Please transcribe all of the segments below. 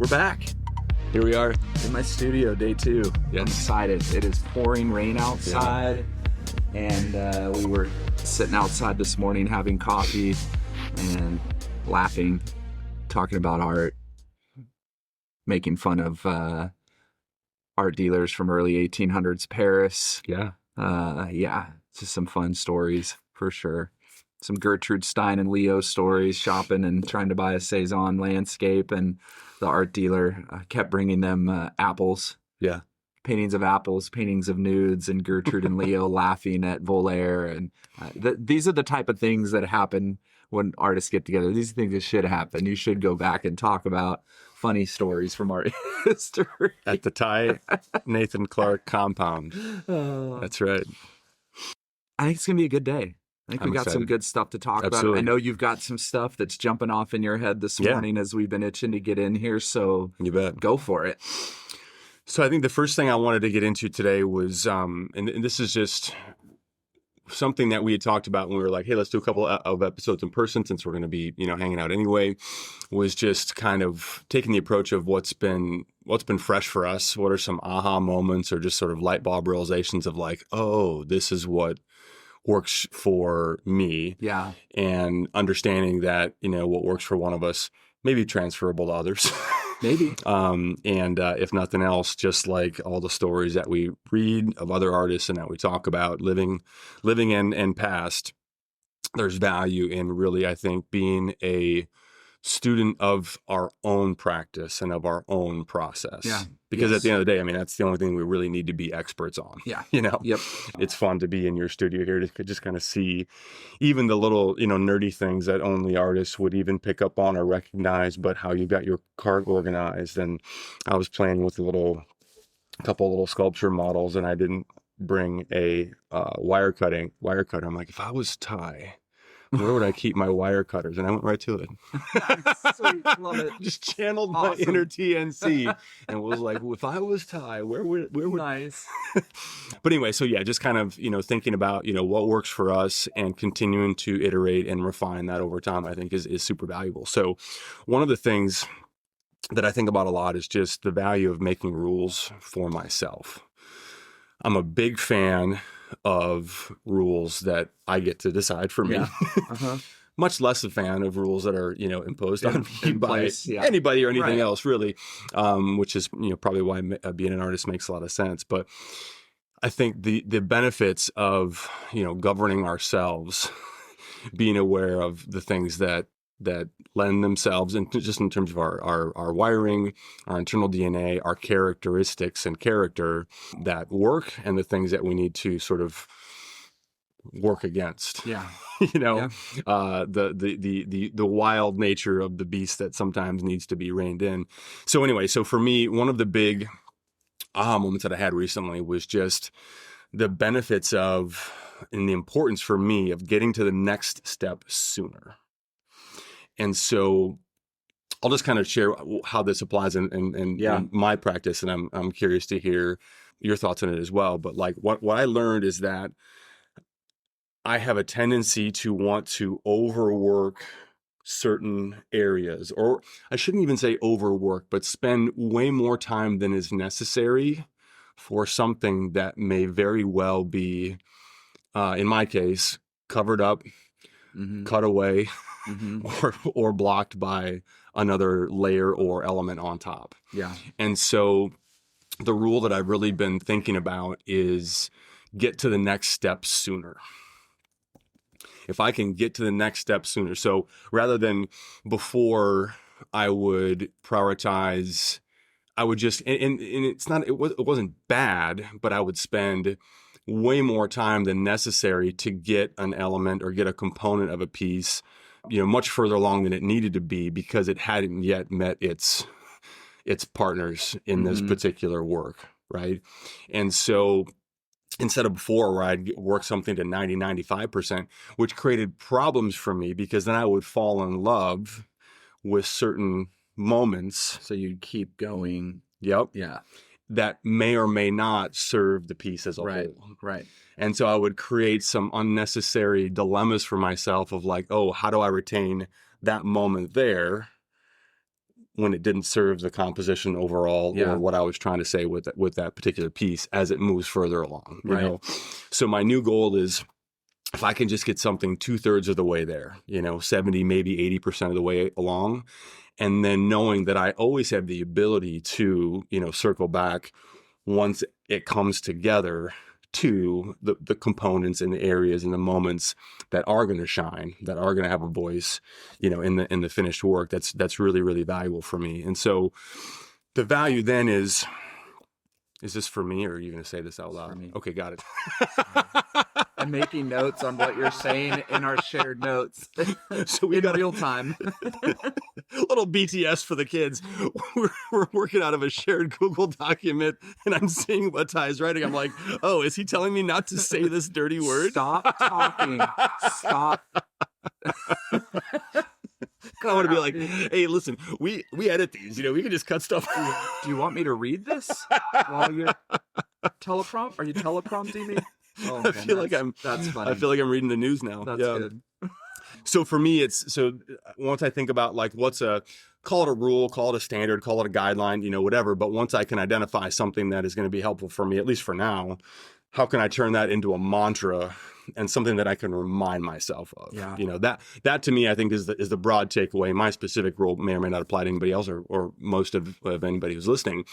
We're back. Here we are. In my studio, day 2. Yes. I'm excited. It is pouring rain outside, and we were sitting outside this morning having coffee and laughing, talking about art, making fun of art dealers from early 1800s Paris. Yeah. Just some fun stories for sure. Some Gertrude Stein and Leo stories, shopping and trying to buy a Cezanne landscape, and the art dealer kept bringing them apples. Yeah. Paintings of apples, paintings of nudes, and Gertrude and Leo laughing at Voltaire. And these are the type of things that happen when artists get together. These are things that should happen. You should go back and talk about funny stories from art history. At the Ty Nathan Clark compound. That's right. I think it's going to be a good day. I think we got some good stuff to talk about. I know you've got some stuff that's jumping off in your head this morning as we've been itching to get in here. So you bet. Go for it. So I think the first thing I wanted to get into today was, and this is just something that we had talked about when we were like, hey, let's do a couple of episodes in person since we're going to be, hanging out anyway, was just kind of taking the approach of what's been fresh for us. What are some aha moments or just sort of light bulb realizations of like, oh, this is what works for me. Yeah. And understanding that, what works for one of us may be transferable to others. Maybe. And if nothing else, just like all the stories that we read of other artists and that we talk about living in and past, there's value in really, I think, being a student of our own practice and of our own process. Yeah. Because at the end of the day, that's the only thing we really need to be experts on. Yeah. Yep. It's fun to be in your studio here to just kind of see even the little, nerdy things that only artists would even pick up on or recognize, but how you got your cart organized. And I was playing with a couple little sculpture models, and I didn't bring a wire cutter. I'm like, if I was Ty, where would I keep my wire cutters? And I went right to it. Sweet. Love it. Just channeled my inner TNC and was like, well, if I was Ty, where would Nice. But anyway, so yeah, just kind of, thinking about, what works for us and continuing to iterate and refine that over time, I think is super valuable. So one of the things that I think about a lot is just the value of making rules for myself. I'm a big fan of rules that I get to decide for me. Yeah. Uh-huh. Much less a fan of rules that are, imposed on me by anybody or anything else, really, which is, probably why being an artist makes a lot of sense. But I think the benefits of, governing ourselves, being aware of the things that lend themselves, and just in terms of our wiring, our internal DNA, our characteristics and character that work, and the things that we need to sort of work against. Yeah. The wild nature of the beast that sometimes needs to be reined in. So anyway, for me, one of the big aha moments that I had recently was just the benefits of, and the importance for me of getting to the next step sooner. And so I'll just kind of share how this applies in my practice, and I'm curious to hear your thoughts on it as well. But like what I learned is that I have a tendency to want to overwork certain areas, or I shouldn't even say overwork, but spend way more time than is necessary for something that may very well be, in my case, covered up, cut away, or blocked by another layer or element on top. Yeah. And so the rule that I've really been thinking about is get to the next step sooner. If I can get to the next step sooner. So rather than before, I would prioritize, I would just, and it wasn't bad, but I would spend way more time than necessary to get an element or get a component of a piece, much further along than it needed to be, because it hadn't yet met its partners in this particular work, right? And so instead of before, where I'd work something to 95%, which created problems for me, because then I would fall in love with certain moments. So you'd keep going. Yep. Yeah. That may or may not serve the piece as a whole. Right. And so I would create some unnecessary dilemmas for myself of like, oh, how do I retain that moment there when it didn't serve the composition overall Yeah. or what I was trying to say with that particular piece as it moves further along, you Right. know? So my new goal is, if I can just get something 2/3 of the way there, 70, maybe 80% of the way along, and then knowing that I always have the ability to, circle back once it comes together to the components and the areas and the moments that are going to shine, that are going to have a voice, in the finished work. That's really, really valuable for me. And so the value then is this for me, or are you going to say this out loud? For me. Okay, got it. I'm making notes on what you're saying in our shared notes. So we in got real time. little BTS for the kids. We're working out of a shared Google document, and I'm seeing what Ty's writing. I'm like, oh, is he telling me not to say this dirty word? Stop talking. Stop. I want to be like, hey, listen, we edit these. We can just cut stuff. Do you want me to read this while you're teleprompt? Are you teleprompting me? Oh, I feel like that's funny. I feel like I'm reading the news now. That's yeah. good. So for me, once I think about like call it a rule, call it a standard, call it a guideline, whatever. But once I can identify something that is going to be helpful for me, at least for now, how can I turn that into a mantra and something that I can remind myself of? Yeah. That to me, I think is the broad takeaway. My specific rule may or may not apply to anybody else or most of anybody who's listening.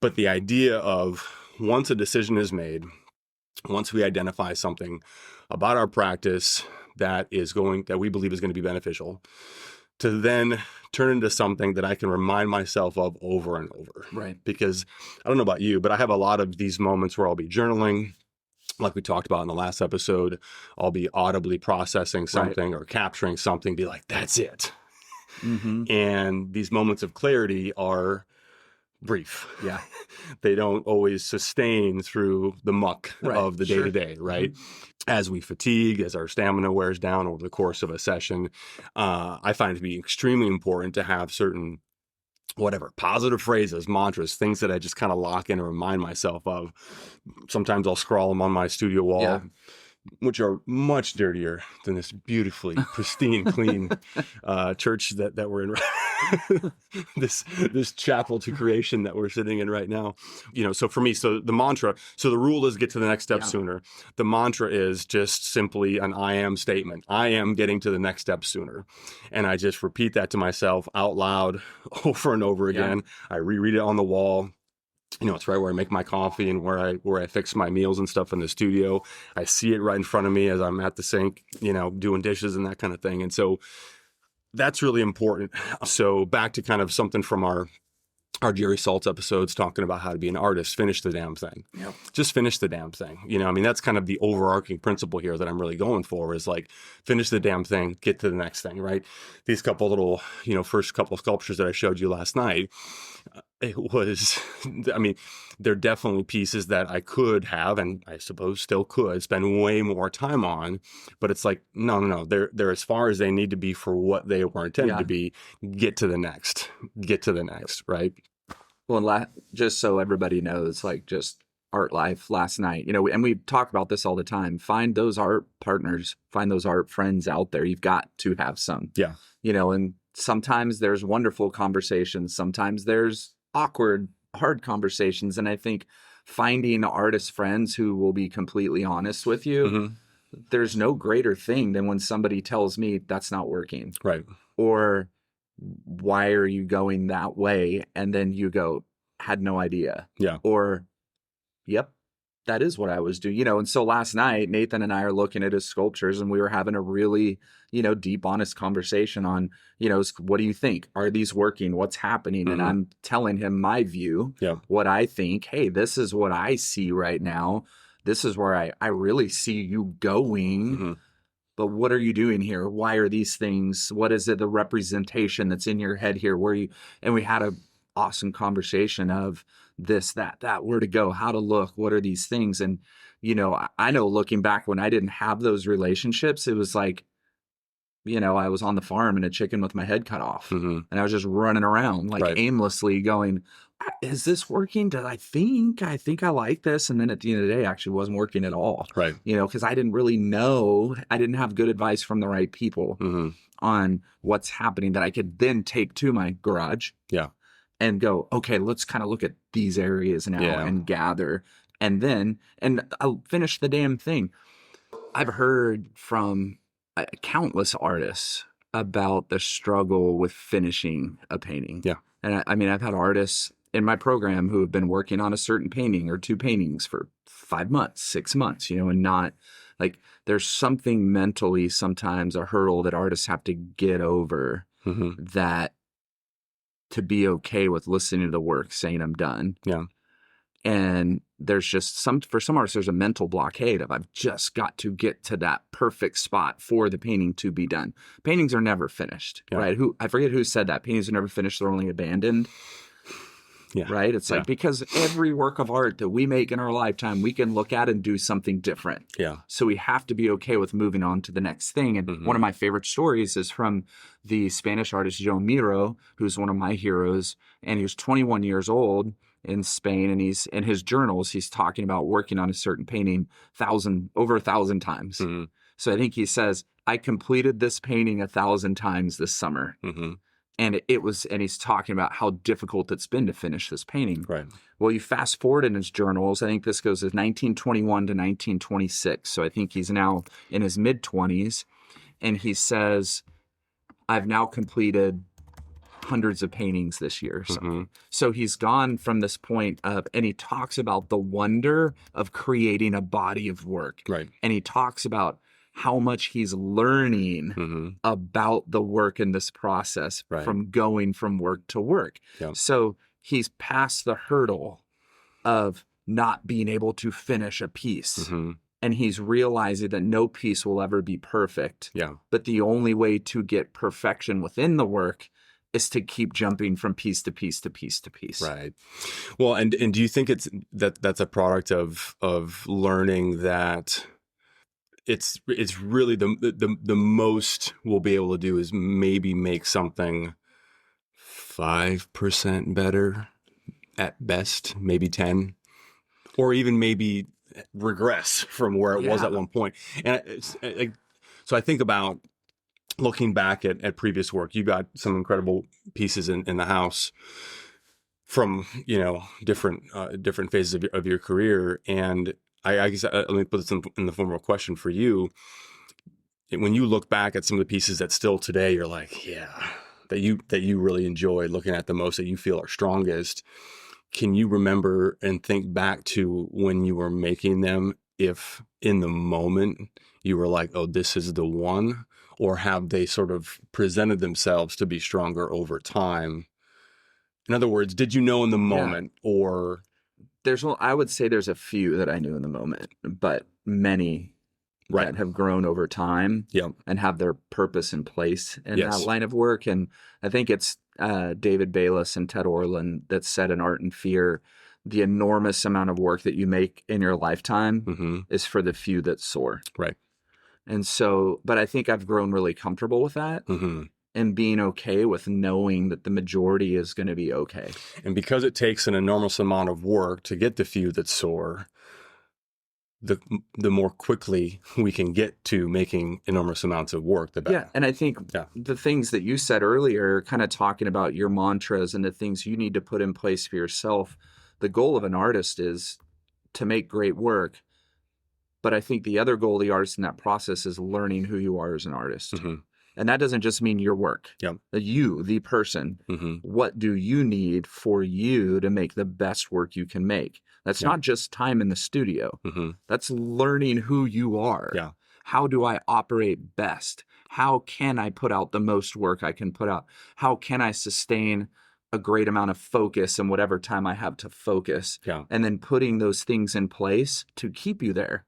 But the idea of once a decision is made, once we identify something about our practice that we believe is going to be beneficial, to then turn into something that I can remind myself of over and over. Right. Because I don't know about you, but I have a lot of these moments where I'll be journaling, like we talked about in the last episode. I'll be audibly processing something or capturing something, be like, that's it. Mm-hmm. And these moments of clarity are brief. Yeah. They don't always sustain through the muck of the Sure. day-to-day, right? Mm-hmm. As we fatigue, as our stamina wears down over the course of a session, I find it to be extremely important to have certain positive phrases, mantras, things that I just kind of lock in and remind myself of. Sometimes I'll scrawl them on my studio wall, which are much dirtier than this beautifully pristine, clean church that we're in. this chapel to creation that we're sitting in right now. So for me, the rule is get to the next step sooner. The mantra is just simply an I am statement. I am getting to the next step sooner. And I just repeat that to myself out loud over and over again. I reread it on the wall. It's right where I make my coffee and where I fix my meals and stuff in the studio. I see it right in front of me as I'm at the sink, doing dishes and that kind of thing. And so that's really important. So back to kind of something from our Jerry Saltz episodes talking about how to be an artist, finish the damn thing. Yep. Just finish the damn thing. That's kind of the overarching principle here that I'm really going for is like, finish the damn thing, get to the next thing, right? These couple little, first couple of sculptures that I showed you last night, they're definitely pieces that I could have, and I suppose still could, spend way more time on, but it's like, no, they're as far as they need to be for what they were intended to be. Get to the next, right? Well, just so everybody knows, like just art life last night, and we talk about this all the time. Find those art partners, find those art friends out there. You've got to have some. Yeah. And sometimes there's wonderful conversations. Sometimes there's awkward, hard conversations. And I think finding artist friends who will be completely honest with you, there's no greater thing than when somebody tells me that's not working. Right. Or why are you going that way? And then you go, had no idea. Yeah. Or, yep, that is what I was doing. And so last night, Nathan and I are looking at his sculptures and we were having a really, deep, honest conversation on, what do you think? Are these working? What's happening? And I'm telling him my view, what I think. Hey, this is what I see right now. This is where I really see you going. But what are you doing here? Why are these things? What is it? The representation that's in your head here? And we had a awesome conversation of this, that, where to go, how to look, what are these things? And, I know looking back when I didn't have those relationships, it was like, I was on the farm and a chicken with my head cut off and I was just running around like aimlessly going, is this working? I think I like this. And then at the end of the day, it actually wasn't working at all. Right. Because I didn't really know, I didn't have good advice from the right people on what's happening that I could then take to my garage. Yeah. And go, okay, let's kind of look at these areas now and gather. And I'll finish the damn thing. I've heard from countless artists about the struggle with finishing a painting. Yeah. And I mean, I've had artists in my program who have been working on a certain painting or two paintings for 5 months, 6 months, and not like there's something mentally sometimes a hurdle that artists have to get over that to be okay with listening to the work, saying I'm done. Yeah. And there's just for some artists, there's a mental blockade of I've just got to get to that perfect spot for the painting to be done. Paintings are never finished, right? I forget who said that. Paintings are never finished, they're only abandoned. Yeah. Right? It's like, because every work of art that we make in our lifetime, we can look at and do something different. Yeah. So we have to be okay with moving on to the next thing. And one of my favorite stories is from the Spanish artist Joan Miro, who's one of my heroes. And he was 21 years old in Spain. And he's in his journals, he's talking about working on a certain painting over 1,000 times. So I think he says, I completed this painting 1,000 times this summer. And and he's talking about how difficult it's been to finish this painting. Right. Well, you fast forward in his journals, I think this goes as 1921 to 1926. So I think he's now in his mid-20s. And he says, I've now completed hundreds of paintings this year. So he's gone from this point of, and he talks about the wonder of creating a body of work. Right. And he talks about how much he's learning about the work in this process from going from work to work. Yeah. So he's past the hurdle of not being able to finish a piece. And he's realizing that no piece will ever be perfect. Yeah. But the only way to get perfection within the work is to keep jumping from piece to piece to piece to piece. Right. Well, and do you think that's a product of learning that it's really the most we'll be able to do is maybe make something 5% better at best, maybe 10, or even maybe regress from where it was at one point. And so I think about looking back at previous work. You got some incredible pieces in the house from different phases of your career, and I guess let me put this in the form of a question for you. When you look back at some of the pieces that still today you're like, that you really enjoy looking at the most, that you feel are strongest, can you remember and think back to when you were making them, if in the moment you were like, oh, this is the one, or have they sort of presented themselves to be stronger over time? In other words, did you know in the moment, or... I would say there's a few that I knew in the moment, but many that have grown over time and have their purpose in place in that line of work. And I think it's David Bayless and Ted Orland that said in Art and Fear, the enormous amount of work that you make in your lifetime is for the few that soar. Right. And so, but I think I've grown really comfortable with that. And being okay with knowing that the majority is going to be okay. And because it takes an enormous amount of work to get the few that soar, the more quickly we can get to making enormous amounts of work, the better. Yeah, and I think the things that you said earlier, kind of talking about your mantras and the things you need to put in place for yourself, the goal of an artist is to make great work. But I think the other goal of the artist in that process is learning who you are as an artist. And that doesn't just mean your work. You, the person, what do you need for you to make the best work you can make? That's not just time in the studio. That's learning who you are. How do I operate best? How can I put out the most work I can put out? How can I sustain a great amount of focus in whatever time I have to focus? And then putting those things in place to keep you there.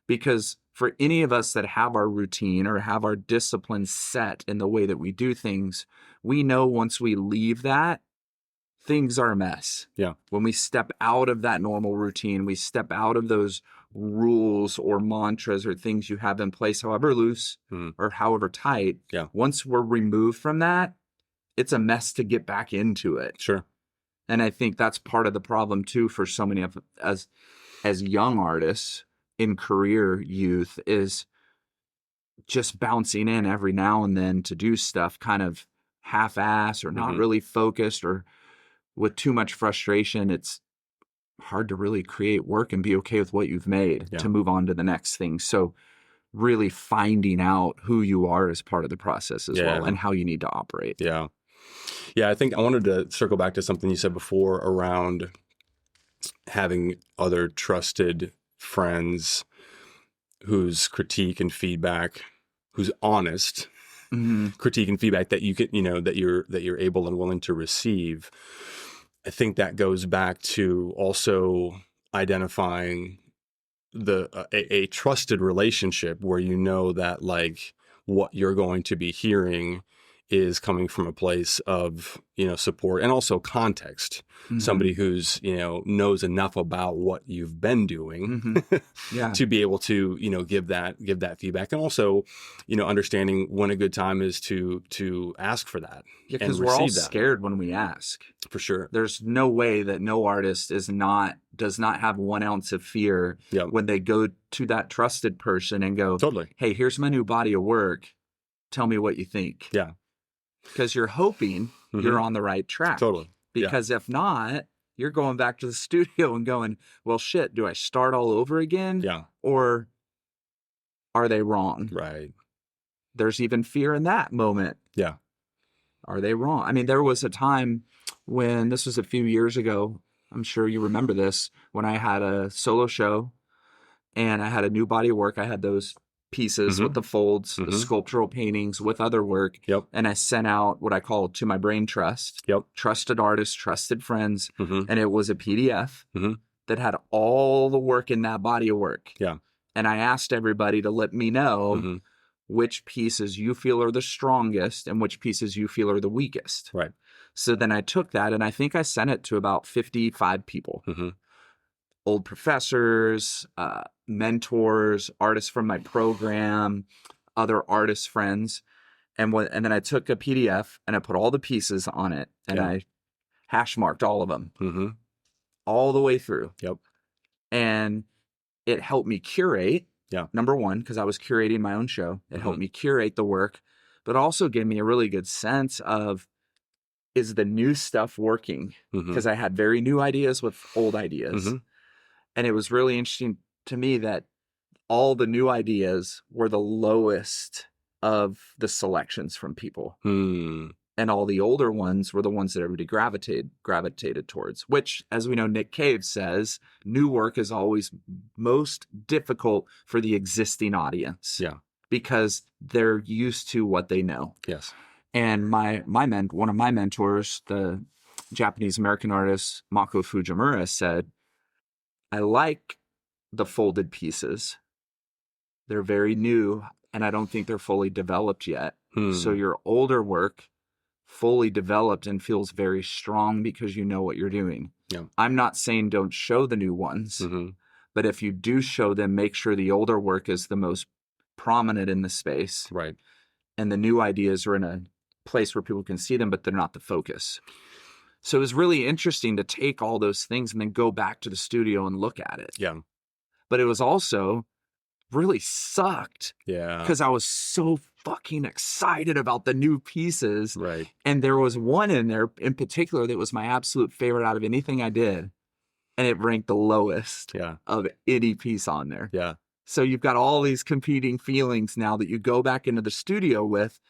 Because for any of us that have our routine or have our discipline set in the way that we do things, we know once we leave that, things are a mess. When we step out of that normal routine, we step out of those rules or mantras or things you have in place, however loose or however tight, once we're removed from that, it's a mess to get back into it. Sure. And I think that's part of the problem too for so many of as young artists in career youth is just bouncing in every now and then to do stuff kind of half-ass or not really focused or with too much frustration. It's hard to really create work and be okay with what you've made to move on to the next thing. So really finding out who you are is part of the process as well, and how you need to operate. Yeah. I think I wanted to circle back to something you said before around having other trusted friends whose critique and feedback, who's honest critique and feedback that you can, that you're able and willing to receive. I think that goes back to also identifying a trusted relationship where you know that like what you're going to be hearing is coming from a place of, support and also context. Somebody who's, knows enough about what you've been doing to be able to, give that feedback. And also, understanding when a good time is to ask for that. Yeah, because we're all scared when we ask. For sure. There's no way that no artist does not have 1 ounce of fear when they go to that trusted person and go, totally, hey, here's my new body of work. Tell me what you think. Yeah. Because you're hoping you're on the right track. Totally. Because if not, you're going back to the studio and going, well, shit, do I start all over again? Yeah. Or are they wrong? Right. There's even fear in that moment. Yeah. Are they wrong? I mean, there was a time when, this was a few years ago, I'm sure you remember this, when I had a solo show and I had a new body of work. I had those pieces with the folds, the sculptural paintings with other work. And I sent out what I call to my brain trust, trusted artists, trusted friends. And it was a PDF that had all the work in that body of work. And I asked everybody to let me know which pieces you feel are the strongest and which pieces you feel are the weakest. Right. So then I took that and I think I sent it to about 55 people. Old professors, mentors, artists from my program, other artist friends. And then I took a PDF and I put all the pieces on it and I hash marked all of them all the way through. And it helped me curate. Number one, because I was curating my own show. It helped me curate the work, but also gave me a really good sense of, is the new stuff working? Because I had very new ideas with old ideas. And it was really interesting to me that all the new ideas were the lowest of the selections from people. And all the older ones were the ones that everybody gravitated towards, which, as we know, Nick Cave says, new work is always most difficult for the existing audience. Because they're used to what they know. And one of my mentors, the Japanese-American artist Mako Fujimura, said, I like the folded pieces. They're very new, and I don't think they're fully developed yet. So your older work, fully developed and feels very strong because you know what you're doing. I'm not saying don't show the new ones, but if you do show them, make sure the older work is the most prominent in the space. Right. And the new ideas are in a place where people can see them, but they're not the focus. So it was really interesting to take all those things and then go back to the studio and look at it. But it was also really sucked. Because I was so fucking excited about the new pieces. Right. And there was one in there in particular that was my absolute favorite out of anything I did. And it ranked the lowest of any piece on there. So you've got all these competing feelings now that you go back into the studio with.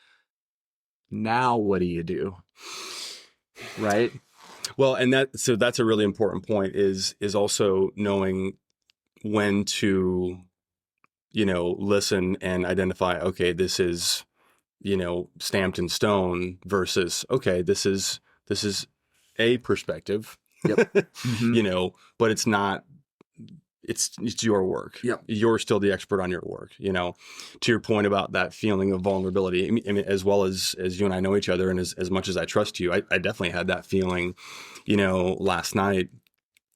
Now what do you do? Right? Well, and that's a really important point is also knowing when to, listen and identify, okay, this is, stamped in stone versus, okay, this is a perspective, but it's not, it's your work. You're still the expert on your work, to your point about that feeling of vulnerability. I mean, as well as you and I know each other and as much as I trust you, I definitely had that feeling, last night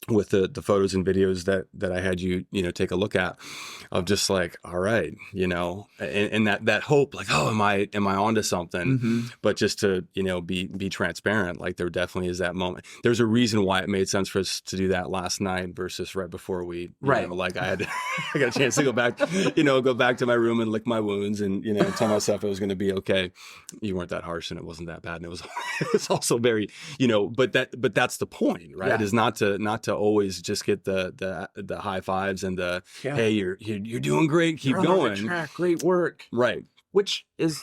with the photos and videos that I had you take a look at, of just like, all right, and that hope, like, oh, am I onto something? Mm-hmm. But just to be transparent, like there definitely is that moment. There's a reason why it made sense for us to do that last night versus right before we Right. like I had I got a chance to go back to my room and lick my wounds and tell myself it was going to be okay. You weren't that harsh and it wasn't that bad, and it was it was also very but that's the point, right? Yeah. Is not to always just get the high fives and the hey, you're doing great, keep You're on the right going, track, great work. right? Which is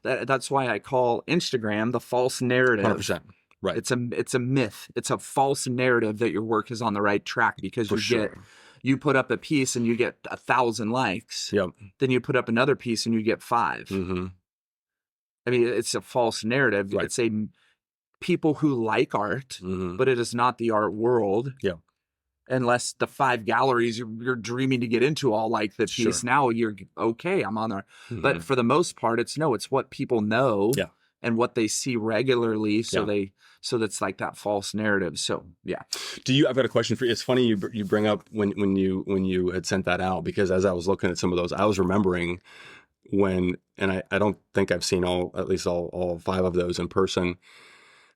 that's why I call Instagram the false narrative. 100%. Right. It's a myth. It's a false narrative that your work is on the right track, because you put up a piece and you get 1,000 likes. Yep. Then you put up another piece and you get 5. Mm-hmm. I mean, it's a false narrative. Right. It's a people who like art, Mm-hmm. but it is not the art world. Yeah. Unless the 5 galleries you're dreaming to get into all like the piece. Sure. Now you're okay, I'm on there. Mm-hmm. But for the most part, it's what people know. Yeah. And what they see regularly. So Yeah. so that's like that false narrative. So yeah. I've got a question for you. It's funny you bring up when you had sent that out, because as I was looking at some of those, I was remembering and I don't think I've seen at least all 5 of those in person.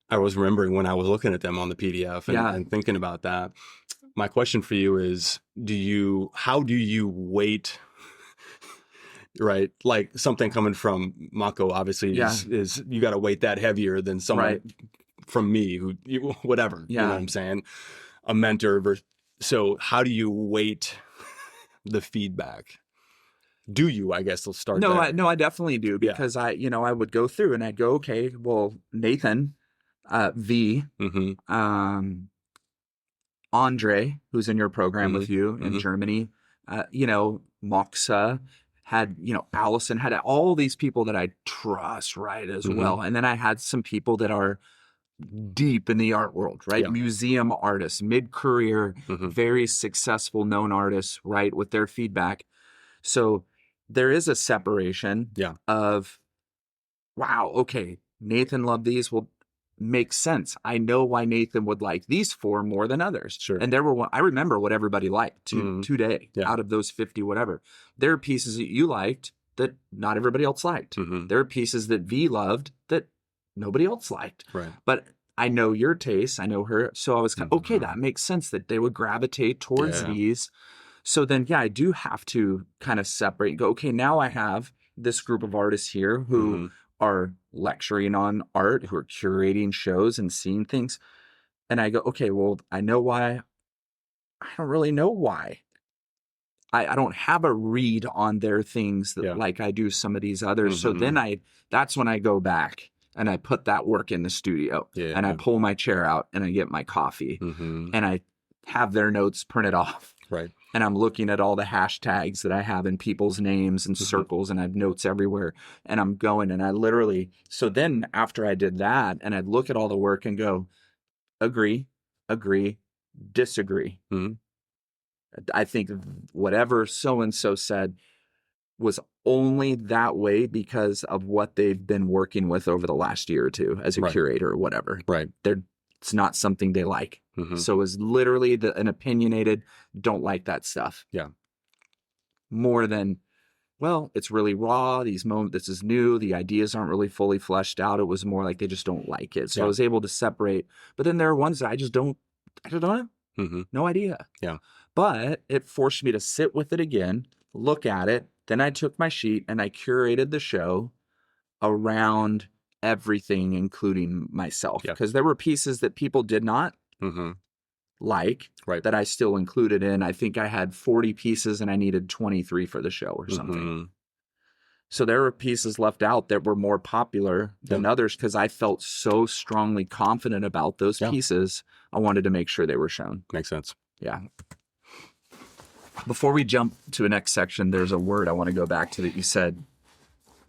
I was remembering when I was looking at them on the PDF and thinking about that. My question for you is, how do you weight, right? Like something coming from Mako obviously is you got to weight that heavier than someone from me whatever, you know what I'm saying? A mentor. So how do you weight the feedback? Do you, I guess let's start there. No, I definitely do, because I would go through and I'd go, okay, well, Nathan, V, Mm-hmm. Andre, who's in your program Mm-hmm. with you in Mm-hmm. Germany, Moxa had, Allison, had all these people that I trust, right, as Mm-hmm. well. And then I had some people that are deep in the art world, right? Yeah. Museum artists, mid-career, Mm-hmm. very successful known artists, right, with their feedback. So there is a separation of, wow, okay, Nathan loved these. Well, makes sense. I know why Nathan would like these 4 more than others. Sure. And I remember what everybody liked today out of those 50, whatever. There are pieces that you liked that not everybody else liked. Mm-hmm. There are pieces that V loved that nobody else liked. Right. But I know your taste. I know her. So I was kind of, okay, that makes sense that they would gravitate towards these. So then, I do have to kind of separate and go, okay, now I have this group of artists here who are lecturing on art, who are curating shows and seeing things. And I go, okay, well, I know why. I don't really know why. I don't have a read on their things like I do some of these others. So then that's when I go back and I put that work in the studio and I pull my chair out and I get my coffee and I have their notes printed off. Right. And I'm looking at all the hashtags that I have in people's names and circles, and I have notes everywhere. And I'm going, and I literally, so then after I did that, and I'd look at all the work and go, agree, disagree. Mm-hmm. I think whatever so-and-so said was only that way because of what they've been working with over the last year or two as a curator or whatever. Right. It's not something they like. Mm-hmm. So it's literally an opinionated, don't like that stuff. Yeah. More than, well, it's really raw. This is new. The ideas aren't really fully fleshed out. It was more like they just don't like it. So I was able to separate. But then there are ones that I just don't know. Mm-hmm. No idea. Yeah. But it forced me to sit with it again, look at it. Then I took my sheet and I curated the show around everything, including myself. Because there were pieces that people did not like that I still included in. I think I had 40 pieces and I needed 23 for the show or something. So there were pieces left out that were more popular than others because I felt so strongly confident about those pieces. I wanted to make sure they were shown. Makes sense. Yeah. Before we jump to the next section, there's a word I want to go back to that you said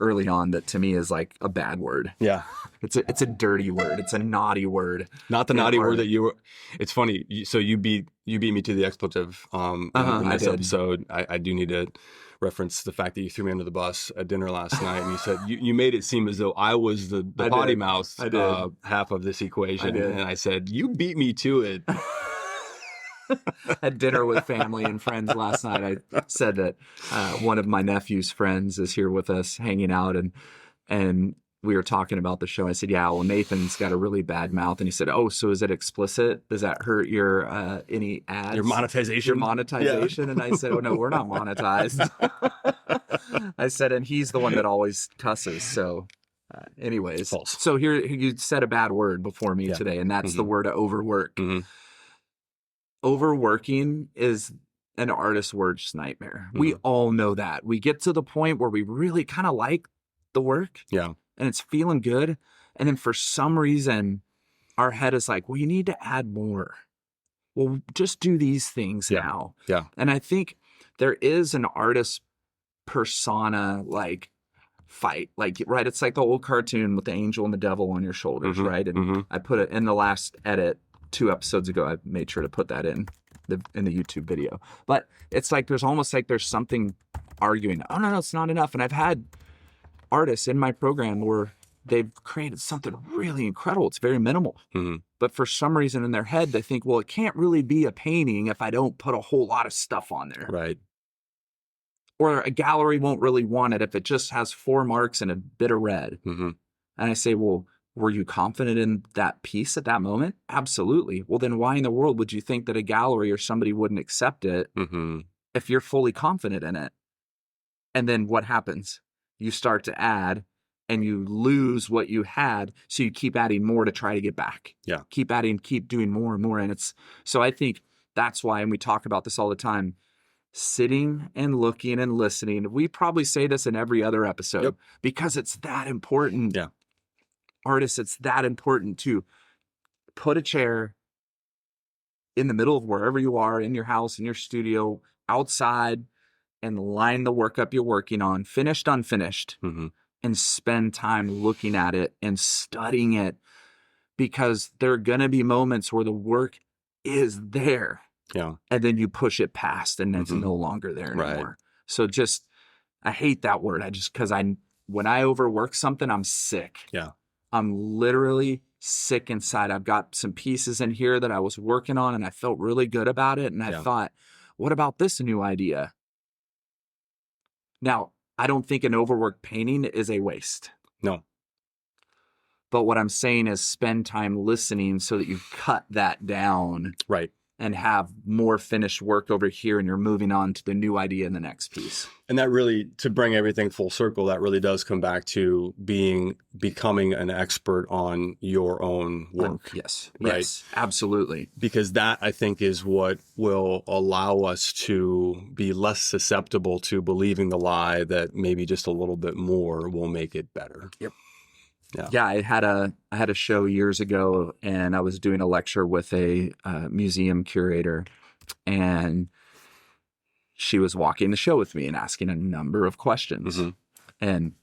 early on that to me is like a bad word. Yeah. It's a dirty word. It's a naughty word. Not the naughty word that you were. It's funny. So you beat me to the expletive in this episode. I do need to reference the fact that you threw me under the bus at dinner last night, and you said you made it seem as though I was the potty mouth half of this equation, and I said you beat me to it. At dinner with family and friends last night, I said that one of my nephew's friends is here with us hanging out, and we were talking about the show. I said, yeah, well, Nathan's got a really bad mouth. And he said, oh, so is it explicit? Does that hurt your any ads? Your monetization? Your monetization? Yeah. And I said, oh, no, we're not monetized. I said, and he's the one that always cusses. So anyways, false. So here you said a bad word before me today, and that's the word overwork. Overworking is an artist's worst nightmare. We all know that. We get to the point where we really kind of like the work. Yeah. And it's feeling good. And then for some reason, our head is like, well, you need to add more. Well, just do these things now. Yeah. And I think there is an artist persona like fight. Like, right, it's like the old cartoon with the angel and the devil on your shoulders, right? And I put it in the last edit 2 episodes ago. I made sure to put that in the YouTube video. But it's like there's almost like there's something arguing, oh, no, it's not enough. And I've had artists in my program where they've created something really incredible. It's very minimal. But for some reason in their head, they think, well, it can't really be a painting if I don't put a whole lot of stuff on there. Right. Or a gallery won't really want it if it just has 4 marks and a bit of red. And I say, well, were you confident in that piece at that moment? Absolutely. Well, then why in the world would you think that a gallery or somebody wouldn't accept it if you're fully confident in it? And then what happens? You start to add and you lose what you had. So you keep adding more to try to get back. Yeah. Keep adding, keep doing more and more. And so I think that's why, and we talk about this all the time, sitting and looking and listening. We probably say this in every other episode because it's that important. Yeah. Artists, it's that important to put a chair in the middle of wherever you are, in your house, in your studio, outside, and line the work up you're working on, finished, unfinished, and spend time looking at it and studying it, because there are going to be moments where the work is there. Yeah. And then you push it past and it's no longer there anymore. Right. So I hate that word. Because when I overwork something, I'm sick. Yeah. I'm literally sick inside. I've got some pieces in here that I was working on and I felt really good about it. And I thought, what about this new idea? Now, I don't think an overworked painting is a waste. No. But what I'm saying is spend time listening so that you cut that down. Right. And have more finished work over here, and you're moving on to the new idea in the next piece. And that really, to bring everything full circle, that really does come back to becoming an expert on your own work. Yes. Right? Yes, absolutely. Because that, I think, is what will allow us to be less susceptible to believing the lie that maybe just a little bit more will make it better. Yep. Yeah, I had a show years ago, and I was doing a lecture with a museum curator, and she was walking the show with me and asking a number of questions, and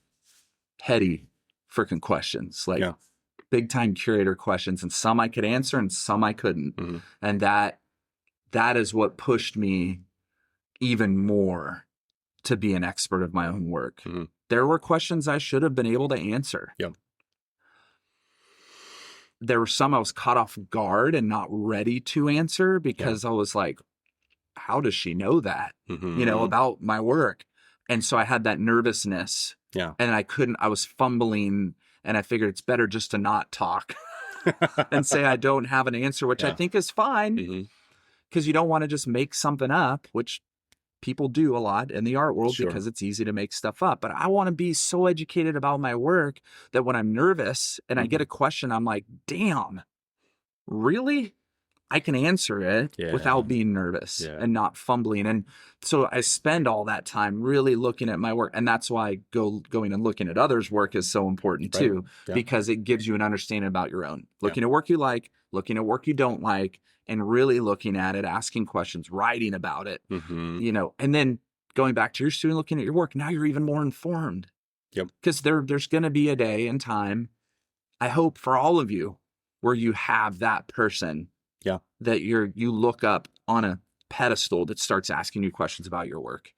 heady freaking questions, like big time curator questions, and some I could answer and some I couldn't, and that is what pushed me even more to be an expert of my own work. There were questions I should have been able to answer. Yep. There were some I was caught off guard and not ready to answer because I was like, how does she know that, about my work? And so I had that nervousness and I was fumbling, and I figured it's better just to not talk and say I don't have an answer, which I think is fine, because you don't want to just make something up, which people do a lot in the art world because it's easy to make stuff up. But I want to be so educated about my work that when I'm nervous and I get a question, I'm like, damn, really? I can answer it without being nervous and not fumbling. And so I spend all that time really looking at my work. And that's why going and looking at others' work is so important too, because it gives you an understanding about your own. Looking at work you like, looking at work you don't like, and really looking at it, asking questions, writing about it, and then going back to your student, looking at your work. Now you're even more informed. Yep. Because there's going to be a day and time, I hope for all of you, where you have that person that you look up on a pedestal that starts asking you questions about your work.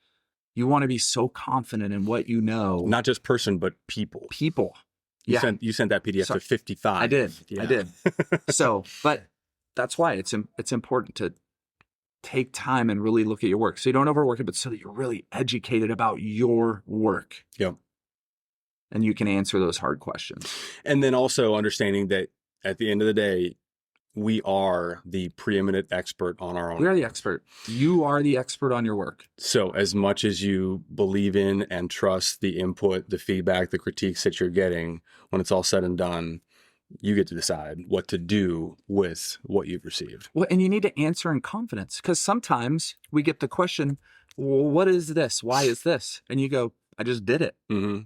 You want to be so confident in what you know. Not just person, but people. People. You sent that PDF to 55. I did. So, but that's why it's important to take time and really look at your work. So you don't overwork it, but so that you're really educated about your work. Yep. And you can answer those hard questions. And then also understanding that at the end of the day, we are the preeminent expert on our own. We are the expert. You are the expert on your work. So as much as you believe in and trust the input, the feedback, the critiques that you're getting, when it's all said and done, you get to decide what to do with what you've received. Well, and you need to answer in confidence, because sometimes we get the question, well, what is this? Why is this? And you go, I just did it. Mm-hmm.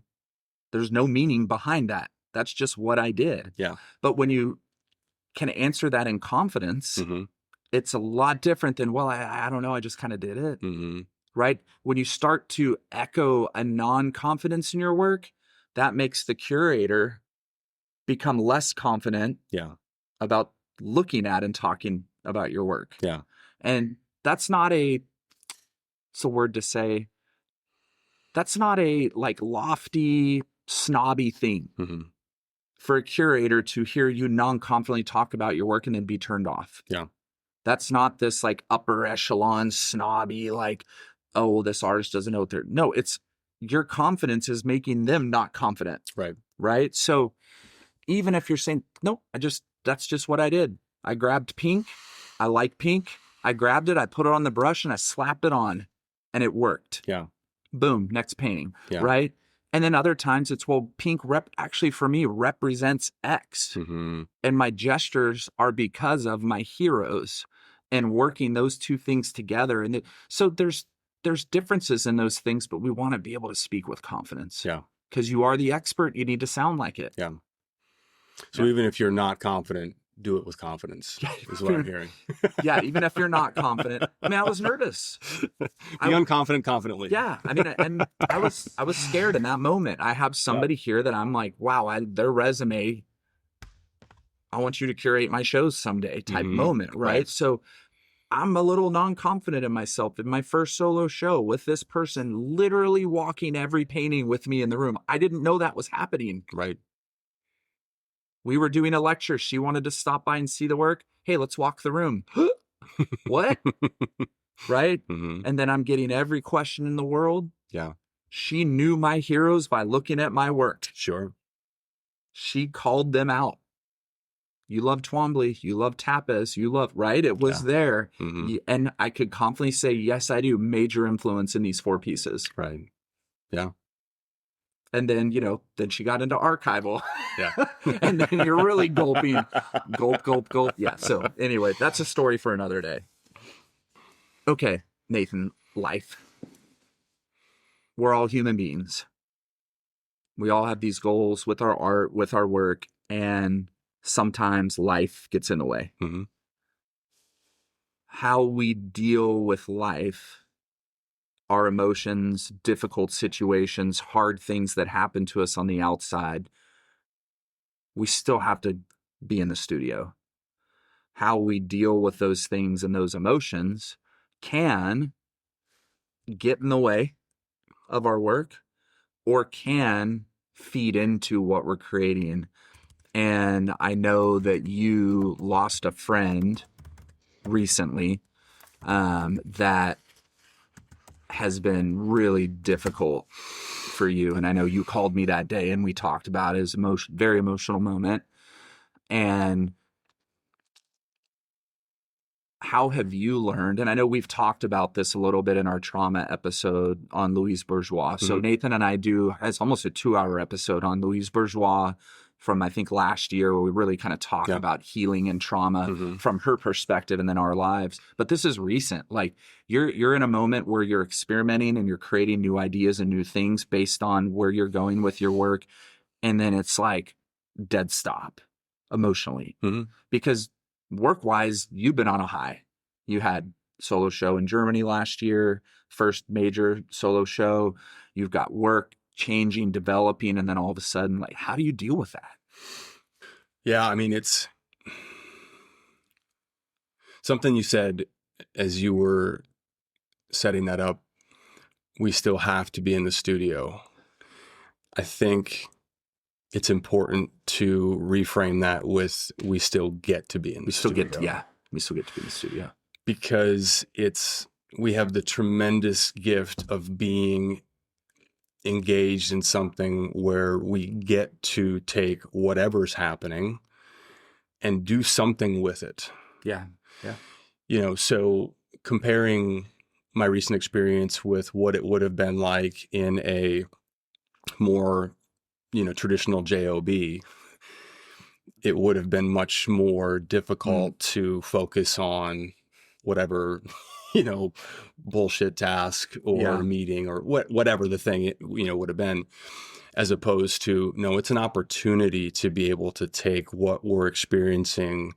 There's no meaning behind that. That's just what I did. Yeah. But when you can answer that in confidence, Mm-hmm. it's a lot different than, well, I don't know, I just kind of did it. Mm-hmm. Right? When you start to echo a non-confidence in your work, that makes the curator become less confident Yeah. about looking at and talking about your work. Yeah. And that's not it's a word to say, that's not a like lofty, snobby thing Mm-hmm. for a curator to hear you non-confidently talk about your work and then be turned off. Yeah. That's not this like upper echelon snobby, like, oh, this artist doesn't know what they're, no, it's your confidence is making them not confident. Right. Right. So even if you're saying, no, that's just what I did. I grabbed pink. I like pink. I grabbed it. I put it on the brush and I slapped it on and it worked. Yeah. Boom. Next painting. Yeah. Right. And then other times it's, well, pink actually for me represents X. Mm-hmm. And my gestures are because of my heroes and working those two things together. And so there's differences in those things, but we want to be able to speak with confidence. Yeah. Because you are the expert. You need to sound like it. Yeah. So even if you're not confident, do it with confidence, is what I'm hearing. Yeah, even if you're not confident. I mean, I was nervous. Be unconfident confidently. Yeah, I mean, and I was scared in that moment. I have somebody here that I'm like, wow, their resume, I want you to curate my shows someday type moment, right? So I'm a little non-confident in myself. In my first solo show with this person literally walking every painting with me in the room, I didn't know that was happening. Right. We were doing a lecture. She wanted to stop by and see the work. Hey, let's walk the room. What? Right? Mm-hmm. And then I'm getting every question in the world. Yeah. She knew my heroes by looking at my work. Sure. She called them out. You love Twombly. You love Tapas. You love, right? It was there. Mm-hmm. And I could confidently say, yes, I do. Major influence in these 4 pieces. Right. Yeah. And then, then she got into archival. Yeah. And then you're really gulping. Gulp, gulp, gulp. Yeah. So anyway, that's a story for another day. Okay, Nathan, life. We're all human beings. We all have these goals with our art, with our work, and sometimes life gets in the way. Mm-hmm. How we deal with life, our emotions, difficult situations, hard things that happen to us on the outside, we still have to be in the studio. How we deal with those things and those emotions can get in the way of our work or can feed into what we're creating. And I know that you lost a friend recently that has been really difficult for you. And I know you called me that day and we talked about it. It was a very emotional moment. And how have you learned? And I know we've talked about this a little bit in our trauma episode on Louise Bourgeois. Mm-hmm. So Nathan and I it's almost a 2-hour episode on Louise Bourgeois from, I think, last year, where we really kind of talk about healing and trauma from her perspective and then our lives. But this is recent. Like you're in a moment where you're experimenting and you're creating new ideas and new things based on where you're going with your work. And then it's like dead stop emotionally because work-wise, you've been on a high. You had solo show in Germany last year, first major solo show. You've got work changing, developing, and then all of a sudden, like, how do you deal with that? Yeah, I mean, it's something you said as you were setting that up. We still have to be in the studio. I think it's important to reframe that with we still get to be in the studio. We still get to be in the studio. because we have the tremendous gift of being engaged in something where we get to take whatever's happening and do something with it. Yeah. Yeah. So comparing my recent experience with what it would have been like in a more, traditional job, it would have been much more difficult to focus on whatever, bullshit task or meeting or whatever the thing, would have been, as opposed to, no, it's an opportunity to be able to take what we're experiencing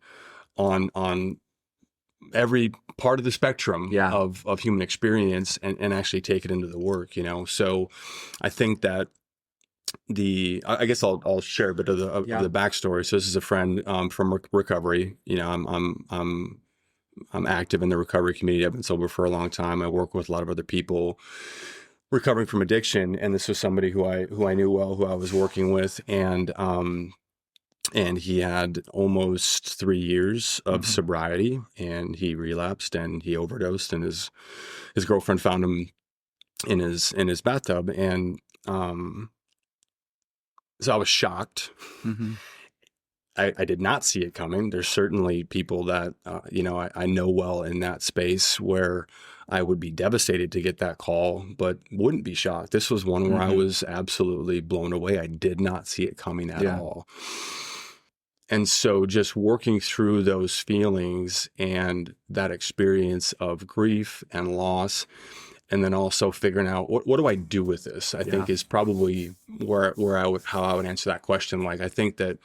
on every part of the spectrum of human experience and actually take it into the work, So I think that I guess I'll share a bit of the backstory. So this is a friend from recovery. I'm active in the recovery community. I've been sober for a long time. I work with a lot of other people recovering from addiction, and this was somebody who I knew well, who I was working with, and he had almost 3 years of sobriety, and he relapsed and he overdosed, and his girlfriend found him in his bathtub, and so I was shocked. I did not see it coming. There's certainly people that, I know well in that space where I would be devastated to get that call, but wouldn't be shocked. This was one where I was absolutely blown away. I did not see it coming at all. And so just working through those feelings and that experience of grief and loss, and then also figuring out what do I do with this, I think is probably how I would answer that question. Like, I think that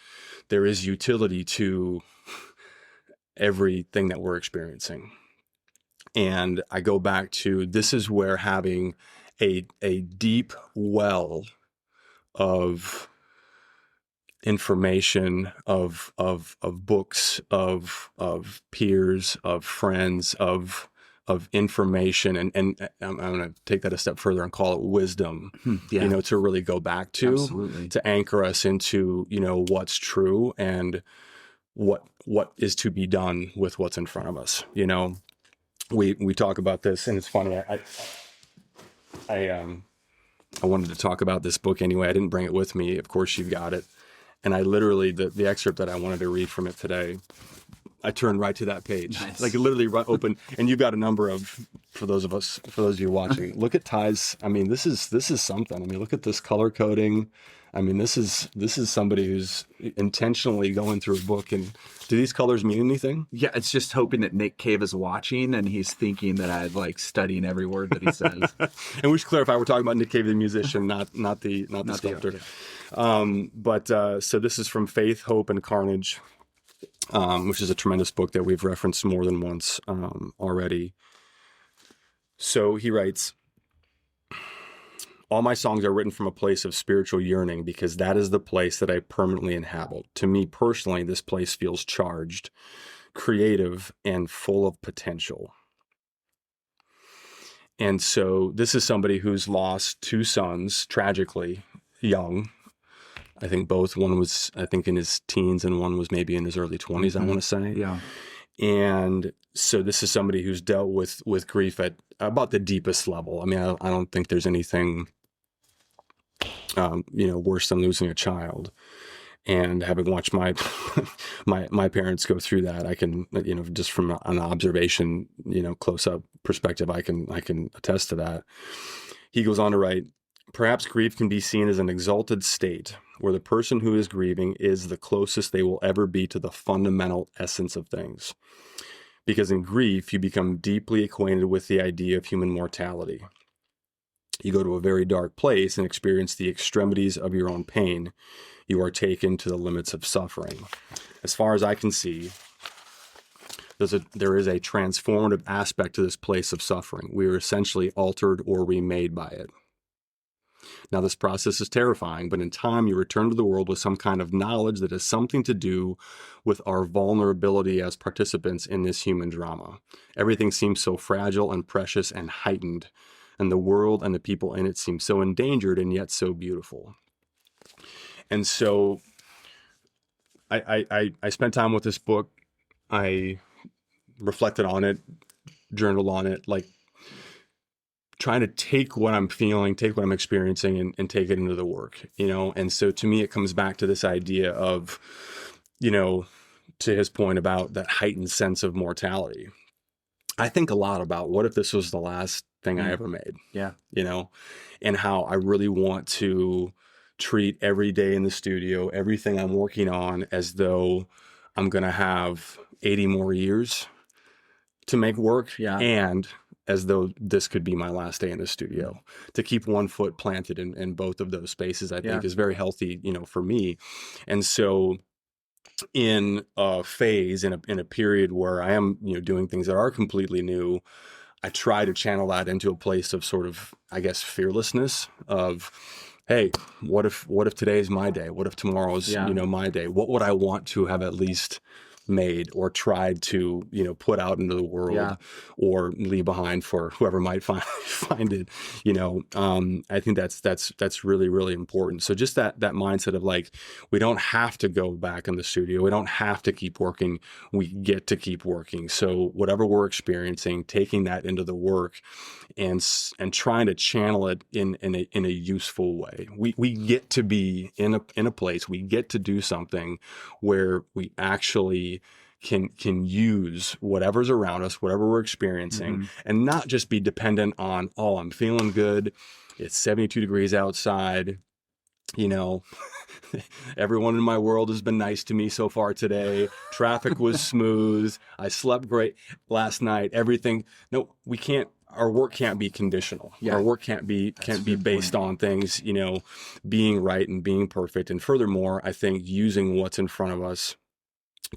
there is utility to everything that we're experiencing. And I go back to, this is where having a deep well of information, of books, of peers, of friends, of information, and I'm going to take that a step further and call it wisdom, to really go back to, Absolutely. to anchor us into, what's true and what is to be done with what's in front of us. We talk about this, and it's funny. I wanted to talk about this book anyway. I didn't bring it with me. Of course, you've got it. And I literally, the excerpt that I wanted to read from it today, I turned right to that page. Nice. Like, it literally open, and you've got a number of, for those of you watching, look at Ty's. I mean, this is something. I mean, look at this color coding. I mean, this is somebody who's intentionally going through a book. And do these colors mean anything? Yeah, it's just hoping that Nick Cave is watching and he's thinking that I'm like studying every word that he says. And we should clarify, we're talking about Nick Cave, the musician, not the sculptor. So this is from Faith, Hope, and Carnage, which is a tremendous book that we've referenced more than once already. So he writes, all my songs are written from a place of spiritual yearning because that is the place that I permanently inhabit. To me personally, this place feels charged, creative, and full of potential. And so this is somebody who's lost 2 sons, tragically young. I think both. One was, I think, in his teens, and one was maybe in his early 20s, I want to say. Yeah. And so this is somebody who's dealt with grief at about the deepest level. I mean, I don't think there's anything, worse than losing a child. And having watched my my parents go through that, I can, just from an observation, close up perspective, I can attest to that. He goes on to write, perhaps grief can be seen as an exalted state where the person who is grieving is the closest they will ever be to the fundamental essence of things. Because in grief, you become deeply acquainted with the idea of human mortality. You go to a very dark place and experience the extremities of your own pain. You are taken to the limits of suffering. As far as I can see, there is a transformative aspect to this place of suffering. We are essentially altered or remade by it. Now, this process is terrifying, but in time, you return to the world with some kind of knowledge that has something to do with our vulnerability as participants in this human drama. Everything seems so fragile and precious and heightened, and the world and the people in it seem so endangered and yet so beautiful. And so I spent time with this book. I reflected on it journal on it, like trying to take what I'm feeling, take what I'm experiencing and take it into the work, you know? And so to me, it comes back to this idea of, you know, to his point about that heightened sense of mortality. I think a lot about what if this was the last thing I ever made, Yeah. you know, and how I really want to treat every day in the studio, everything I'm working on, as though I'm going to have 80 more years to make work. Yeah. And as though this could be my last day in the studio. To keep one foot planted in both of those spaces, I think is very healthy, you know, for me. And so in a phase, in a period where I am, you know, doing things that are completely new, I try to channel that into a place of sort of, I guess, fearlessness of, hey, what if today is my day? What if tomorrow's, you know, my day? What would I want to have at least made or tried to, you know, put out into the world or leave behind for whoever might find it, you know? I think that's really, really important. So just that mindset of like, we don't have to go back in the studio. We don't have to keep working. We get to keep working. So whatever we're experiencing, taking that into the work and trying to channel it in a useful way. We get to be in a place, we get to do something where we actually can use whatever's around us, whatever we're experiencing, and not just be dependent on, oh, I'm feeling good, it's 72 degrees outside, you know, everyone in my world has been nice to me so far today, traffic was smooth, I slept great last night, everything. No, we can't. Our work can't be conditional. Our work can't be based on things, you know, being right and being perfect. And furthermore, I think using what's in front of us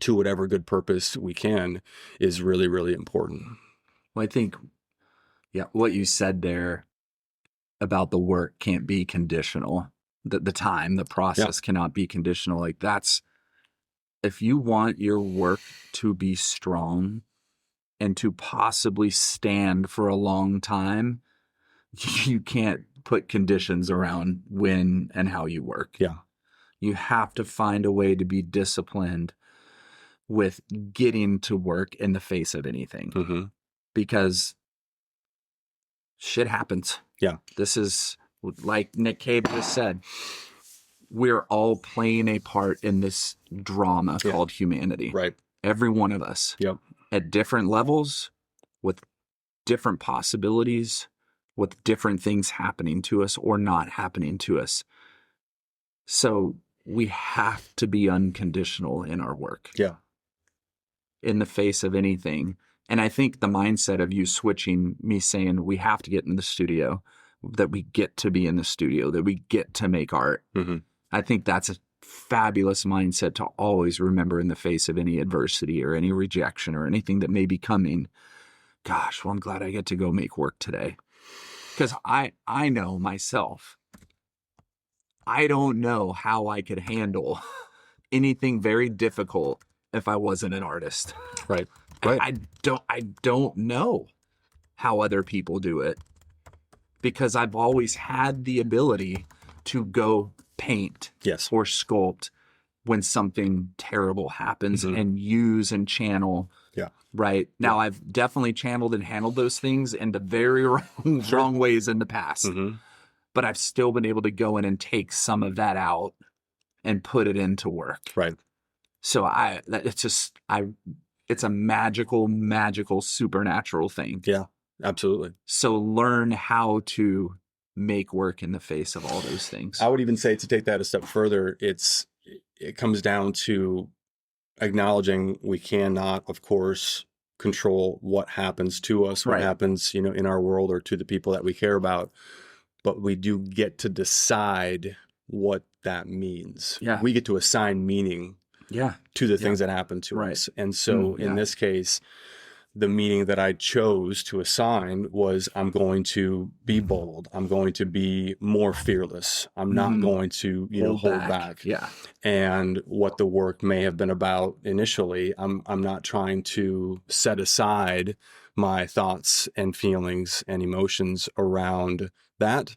to whatever good purpose we can is really, really important. Well, I think, what you said there about the work can't be conditional. The process cannot be conditional. Like that's, if you want your work to be strong and to possibly stand for a long time, you can't put conditions around when and how you work. Yeah. You have to find a way to be disciplined with getting to work in the face of anything. Because shit happens. Yeah. This is, like Nick Cave just said, we're all playing a part in this drama called humanity. Right. Every one of us. Yep. At different levels, with different possibilities, with different things happening to us or not happening to us. So we have to be unconditional in our work. Yeah. In the face of anything. And I think the mindset of you switching, me saying we have to get in the studio, that we get to be in the studio, that we get to make art. I think that's a fabulous mindset to always remember in the face of any adversity or any rejection or anything that may be coming. Gosh, well, I'm glad I get to go make work today. Because I know myself, I don't know how I could handle anything very difficult if I wasn't an artist. Right. I don't know how other people do it, because I've always had the ability to go paint or sculpt when something terrible happens and use and channel. Right. Now I've definitely channeled and handled those things in the very wrong ways in the past, but I've still been able to go in and take some of that out and put it into work. Right. So it's a magical, supernatural thing. Yeah, absolutely. So learn how to make work in the face of all those things. I would even say, to take that a step further, it comes down to acknowledging we cannot, of course, control what happens to us, what happens, you know, in our world or to the people that we care about, but we do get to decide what that means. Yeah. We get to assign meaning to the things that happen to us. And so in this case, the meaning that I chose to assign was, I'm going to be bold. I'm going to be more fearless. I'm not going to, you know, hold back. Yeah. And what the work may have been about initially, I'm not trying to set aside my thoughts and feelings and emotions around that.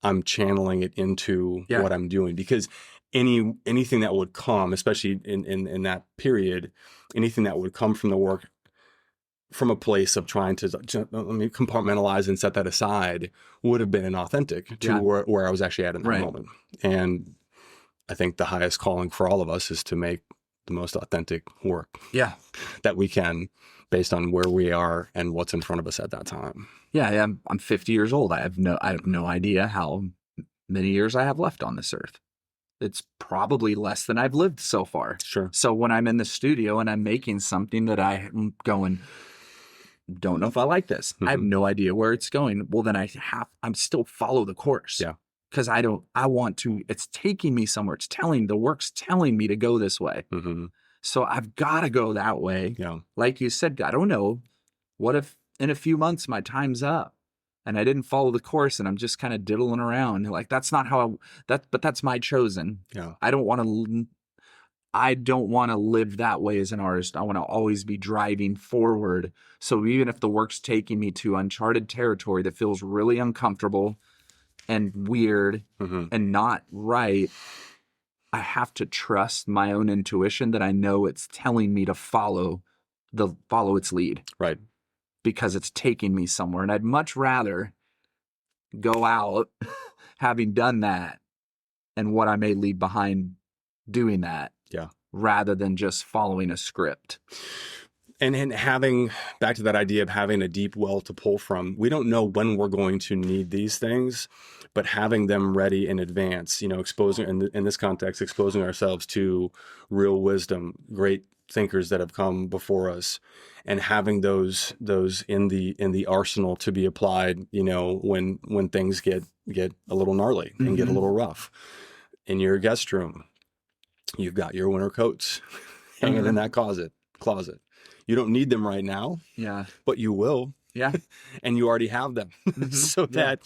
I'm channeling it into what I'm doing, because anything that would come, especially in that period, anything that would come from the work from a place of trying to let me compartmentalize and set that aside would have been inauthentic to where I was actually at in that moment. And I think the highest calling for all of us is to make the most authentic work that we can based on where we are and what's in front of us at that time. Yeah, I'm 50 years old. I have no idea how many years I have left on this earth. It's probably less than I've lived so far. Sure. So when I'm in the studio and I'm making something that I'm going, don't know if I like this. I have no idea where it's going. Well, then I'm still follow the course. Yeah. Because I want to, it's taking me somewhere. The work's telling me to go this way. So I've got to go that way. Yeah. Like you said, I don't know. What if in a few months my time's up and I didn't follow the course and I'm just kind of diddling around? Like, that's not how but that's my chosen. Yeah. I don't want to live that way as an artist. I want to always be driving forward. So even if the work's taking me to uncharted territory that feels really uncomfortable and weird and not right, I have to trust my own intuition that I know it's telling me to follow its lead. Right. Because it's taking me somewhere. And I'd much rather go out having done that and what I may leave behind doing that. Yeah. Rather than just following a script. And having, back to that idea of having a deep well to pull from, we don't know when we're going to need these things, but having them ready in advance, exposing, in this context, exposing ourselves to real wisdom, great thinkers that have come before us, and having those in the arsenal to be applied, when things get a little gnarly and get a little rough. In your guest room, you've got your winter coats hanging in that closet. You don't need them right now. Yeah. But you will. Yeah. And you already have them. So that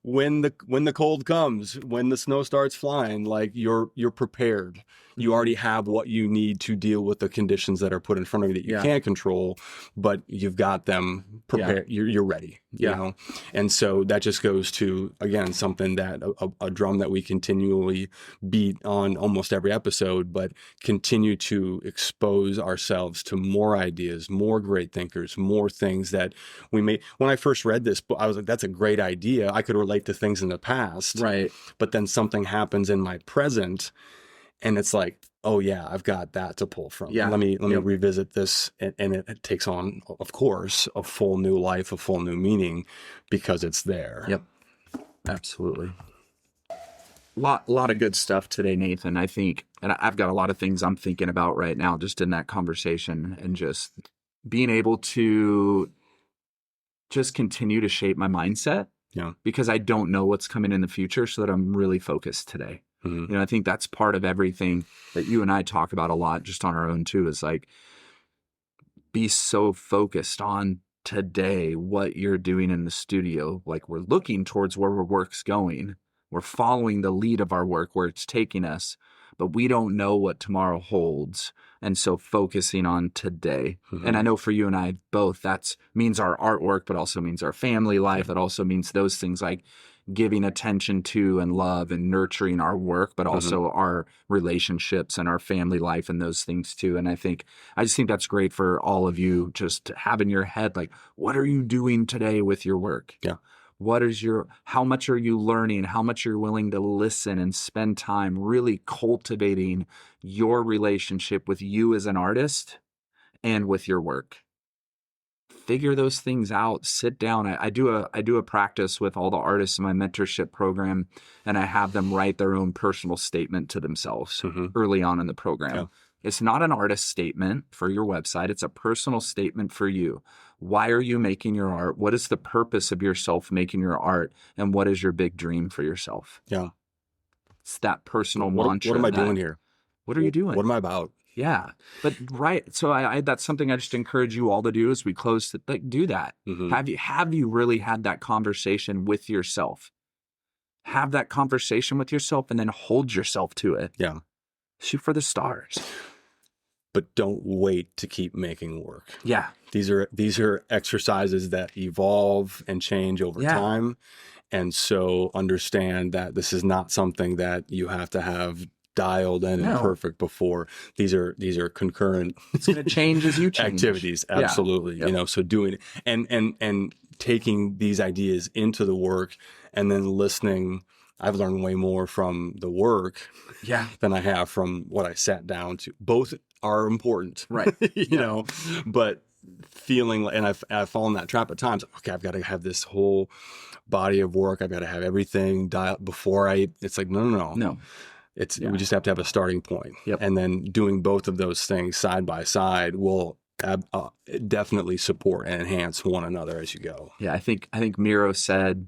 when the cold comes, when the snow starts flying, like you're prepared. You already have what you need to deal with the conditions that are put in front of you that you can't control, but you've got them prepared. You're ready. You know? And so that just goes to, again, something that a drum that we continually beat on almost every episode, but continue to expose ourselves to more ideas, more great thinkers, more things that we may. When I first read this book, I was like, that's a great idea. I could relate to things in the past. Right. But then something happens in my present, and it's like, oh yeah, I've got that to pull from. Yeah. Let me revisit this, and it takes on, of course, a full new life, a full new meaning, because it's there. Yep. Absolutely. Lot of good stuff today, Nathan. I think, and I've got a lot of things I'm thinking about right now, just in that conversation, and just being able to just continue to shape my mindset. Yeah. Because I don't know what's coming in the future, so that I'm really focused today. I think that's part of everything that you and I talk about a lot, just on our own too, is like, be so focused on today, what you're doing in the studio. Like, we're looking towards where our work's going. We're following the lead of our work, where it's taking us, but we don't know what tomorrow holds. And so focusing on today. And I know for you and I both, that means our artwork, but also means our family life. It also means those things like giving attention to and love and nurturing our work, but also our relationships and our family life and those things too. And I just think that's great for all of you, just to have in your head, like, what are you doing today with your work? Yeah. How much are you learning? How much you're willing to listen and spend time really cultivating your relationship with you as an artist and with your work. Figure those things out. Sit down. I do a practice with all the artists in my mentorship program, and I have them write their own personal statement to themselves early on in the program. Yeah. It's not an artist statement for your website. It's a personal statement for you. Why are you making your art? What is the purpose of yourself making your art? And what is your big dream for yourself? Yeah. It's that personal mantra. What am I doing here? What are you doing? What am I about? Yeah. But right. So that's something I just encourage you all to do as we close, to like, do that. Have you really had that conversation with yourself? Have that conversation with yourself and then hold yourself to it. Yeah. Shoot for the stars. But don't wait to keep making work. Yeah. These are exercises that evolve and change over time. And so understand that this is not something that you have to have dialed in and No. perfect before. These are concurrent It's going to change as you change. activities. Yeah. Absolutely. Yep. You know, so doing and taking these ideas into the work and then listening. I've learned way more from the work Yeah. than I have from what I sat down to. Both are important. Right. You know, but feeling, and I've fallen that trap at times. Okay, I've got to have this whole body of work. I've got to have everything dialed before it's like, no. No. We just have to have a starting point. Yep. And then doing both of those things side by side will definitely support and enhance one another as you go. Yeah. I think Miro said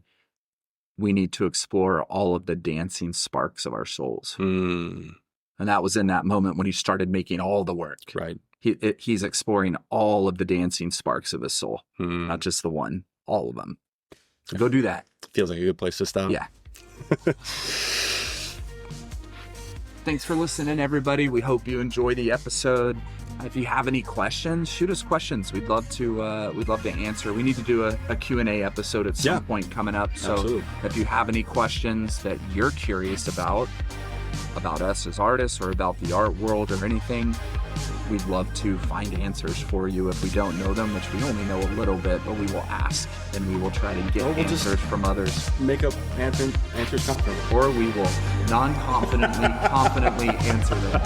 we need to explore all of the dancing sparks of our souls. Mm. And that was in that moment when he started making all the work. Right. He's exploring all of the dancing sparks of his soul, Mm. not just the one, all of them. So go do that. Feels like a good place to stop. Yeah. Thanks for listening, everybody. We hope you enjoy the episode. If you have any questions, shoot us questions. We'd love to answer. We need to do a Q&A episode at some point coming up. So Absolutely. if you have any questions that you're curious about us as artists or about the art world or anything, we'd love to find answers for you if we don't know them, which we only know a little bit, but we will ask and we will try to get answers from others. Make up answers confidently. Or we will confidently answer them.